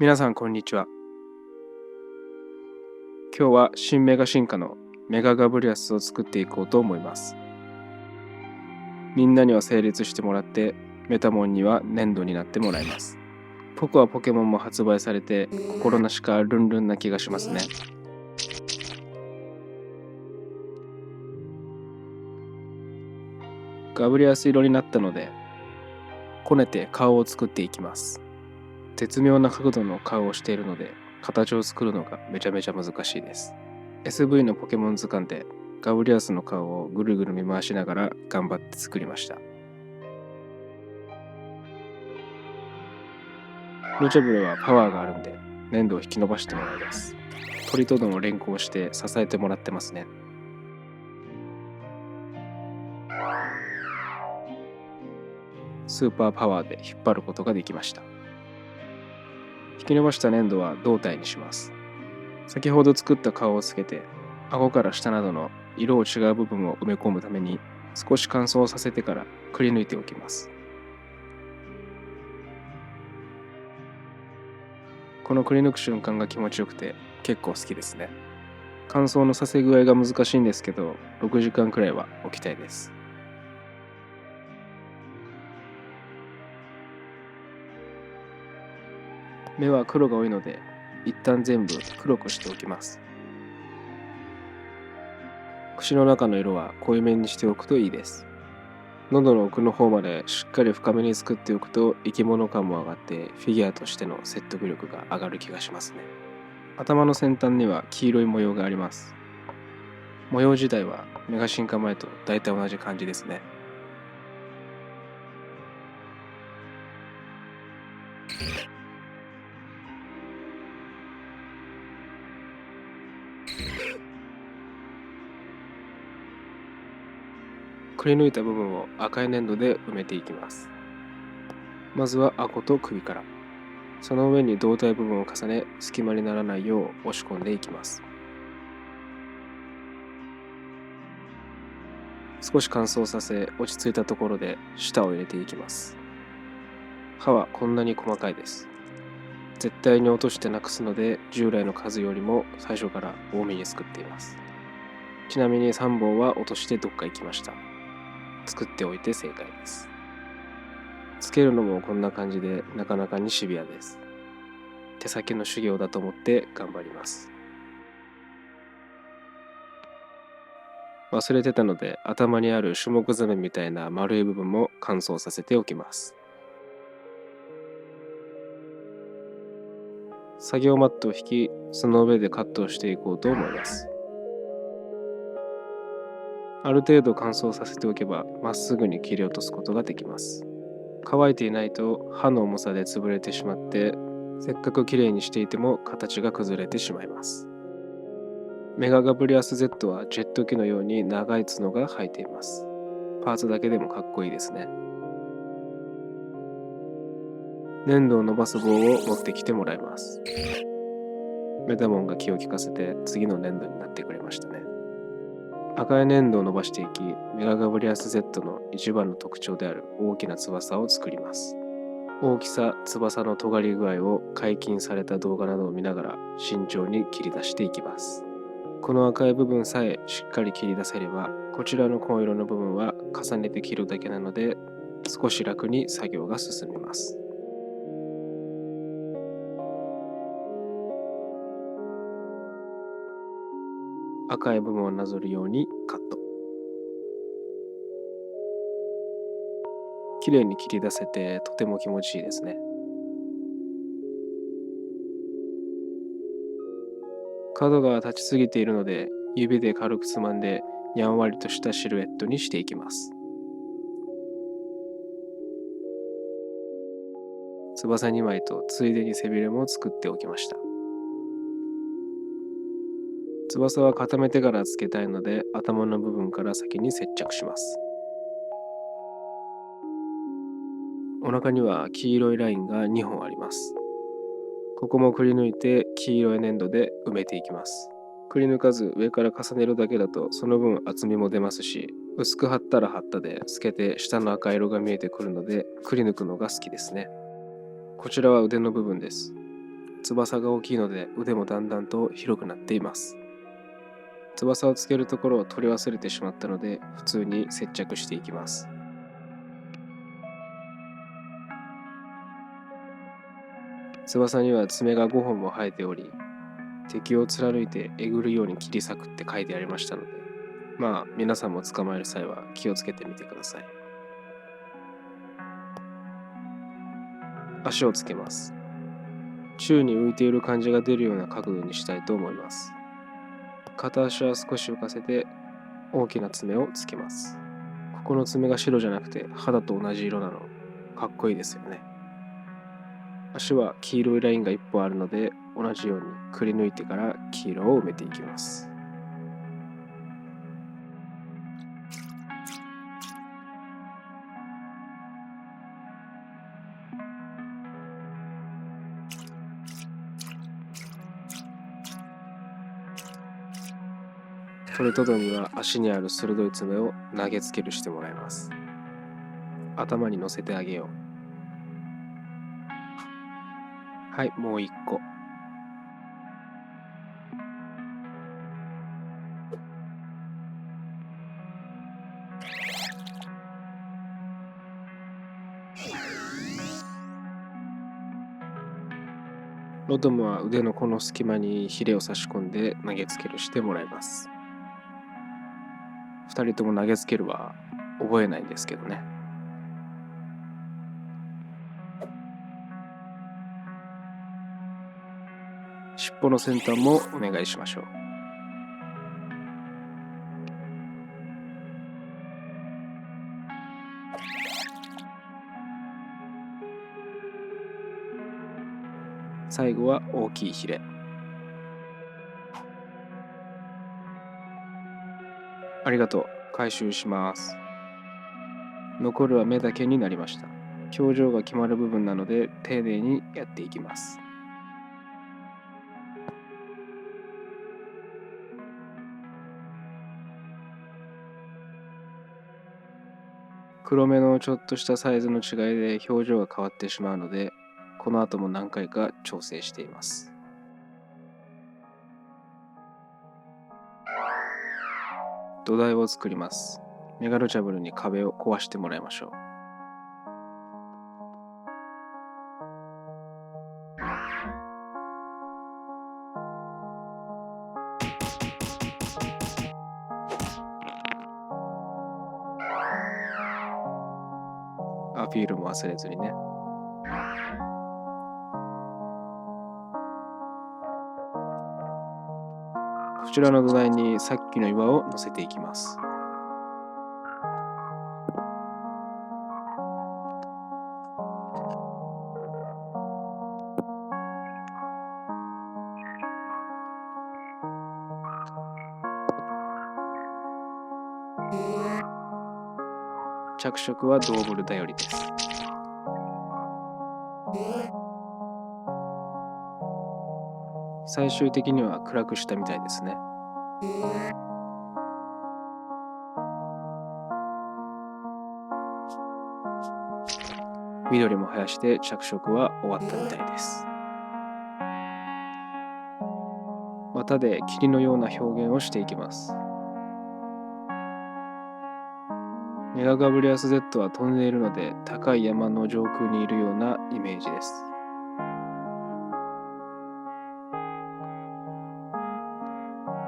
皆さんこんにちは。今日は新メガ進化のメガガブリアスを作っていこうと思います。みんなには成立してもらって、メタモンには粘土になってもらいます。ポコアポケモンも発売されて、心なしかルンルンな気がしますね。ガブリアス色になったので、こねて顔を作っていきます。絶妙な角度の顔をしているので、形を作るのがめちゃめちゃ難しいです。SV のポケモン図鑑でガブリアスの顔をぐるぐる見回しながら頑張って作りました。ルチャブルはパワーがあるんで粘土を引き伸ばしてもらいます。鳥とどの連行して支えてもらってますね。スーパーパワーで引っ張ることができました。引き伸ばした粘土は胴体にします。先ほど作った顔をつけて、顎から下などの色を違う部分を埋め込むために少し乾燥させてからくり抜いておきます。このくり抜く瞬間が気持ちよくて結構好きですね。乾燥のさせ具合が難しいんですけど、6時間くらいは置きたいです。目は黒が多いので、一旦全部黒くしておきます。口の中の色は濃いめにしておくといいです。喉の奥の方までしっかり深めに作っておくと生き物感も上がってフィギュアとしての説得力が上がる気がしますね。頭の先端には黄色い模様があります。模様自体はメガ進化前と大体同じ感じですね。くり抜いた部分を赤い粘土で埋めていきます。まずは顎と首から、その上に胴体部分を重ね、隙間にならないよう押し込んでいきます。少し乾燥させ、落ち着いたところで舌を入れていきます。歯はこんなに細かいです。絶対に落としてなくすので、従来の数よりも最初から多めに作っています。ちなみに3本は落としてどっか行きました。作っておいて正解です。つけるのもこんな感じでなかなかにシビアです。手先の修行だと思って頑張ります。忘れてたので、頭にあるシュモクザメみたいな丸い部分も乾燥させておきます。作業マットを引き、その上でカットをしていこうと思います。ある程度乾燥させておけば、まっすぐに切り落とすことができます。乾いていないと刃の重さで潰れてしまって、せっかくきれいにしていても形が崩れてしまいます。メガガブリアス Z はジェット機のように長い角が生えています。パーツだけでもかっこいいですね。粘土を伸ばす棒を持ってきてもらいます。メタモンが気を利かせて次の粘土になってくれましたね。赤い粘土を伸ばしていき、メガガブリアス Z の一番の特徴である大きな翼を作ります。大きさ、翼の尖り具合を解禁された動画などを見ながら慎重に切り出していきます。この赤い部分さえしっかり切り出せれば、こちらの紺色の部分は重ねて切るだけなので、少し楽に作業が進みます。赤い部分をなぞるようにカット。綺麗に切り出せてとても気持ちいいですね。角が立ちすぎているので、指で軽くつまんでやんわりとしたシルエットにしていきます。翼2枚とついでに背びれも作っておきました。翼は固めてからつけたいので、頭の部分から先に接着します。お腹には黄色いラインが2本あります。ここもくり抜いて黄色い粘土で埋めていきます。くり抜かず上から重ねるだけだとその分厚みも出ますし、薄く貼ったら貼ったで透けて下の赤色が見えてくるので、くり抜くのが好きですね。こちらは腕の部分です。翼が大きいので腕もだんだんと広くなっています。翼をつけるところを取り忘れてしまったので普通に接着していきます。翼には爪が5本も生えており、敵を貫いてえぐるように切り裂くって書いてありましたので、皆さんも捕まえる際は気をつけてみてください。足をつけます。宙に浮いている感じが出るような角度にしたいと思います。片足は少し浮かせて大きな爪をつけます。ここの爪が白じゃなくて肌と同じ色なのかっこいいですよね。足は黄色いラインが1本あるので同じようにくり抜いてから黄色を埋めていきます。それとどには足にある鋭い爪を投げつけるしてもらいます。頭に乗せてあげよう。はい、もう一個。ロトムは腕のこの隙間にヒレを差し込んで投げつけるしてもらいます。2人とも投げつけるは覚えないんですけどね。尻尾の先端もお願いしましょう。最後は大きいヒレ。ありがとう。回収します。残るは目だけになりました。表情が決まる部分なので丁寧にやっていきます。黒目のちょっとしたサイズの違いで表情が変わってしまうので、この後も何回か調整しています。土台を作ります。メガロチャブルに壁を壊してもらいましょう。アピールも忘れずにね。こちらの土台にさっきの岩を乗せていきます。着色はドーブル頼りです。最終的には暗くしたみたいですね。緑も生やして着色は終わったみたいです。綿で霧のような表現をしていきます。メガガブリアス Z は飛んでいるので高い山の上空にいるようなイメージです。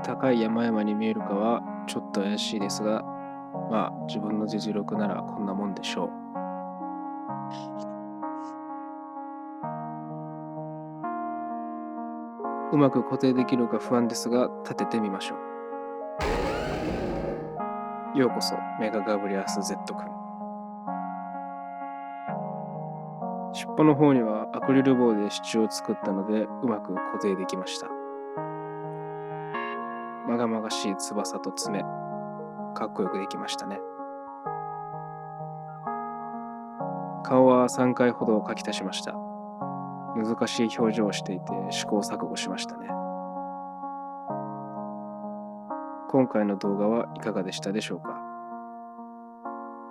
高い山々に見えるかはちょっと怪しいですが、自分の実力ならこんなもんでしょう。うまく固定できるか不安ですが立ててみましょう。ようこそメガガブリアス Z 君。尻尾の方にはアクリル棒で支柱を作ったのでうまく固定できました。まがまがしい翼と爪、かっこよくできましたね。顔は3回ほど描き足しました。難しい表情をしていて試行錯誤しましたね。今回の動画はいかがでしたでしょうか。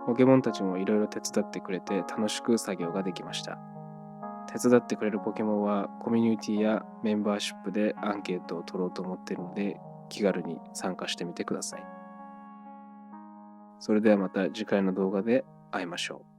ポケモンたちもいろいろ手伝ってくれて楽しく作業ができました。手伝ってくれるポケモンはコミュニティやメンバーシップでアンケートを取ろうと思っているので、気軽に参加してみてください。それではまた次回の動画で会いましょう。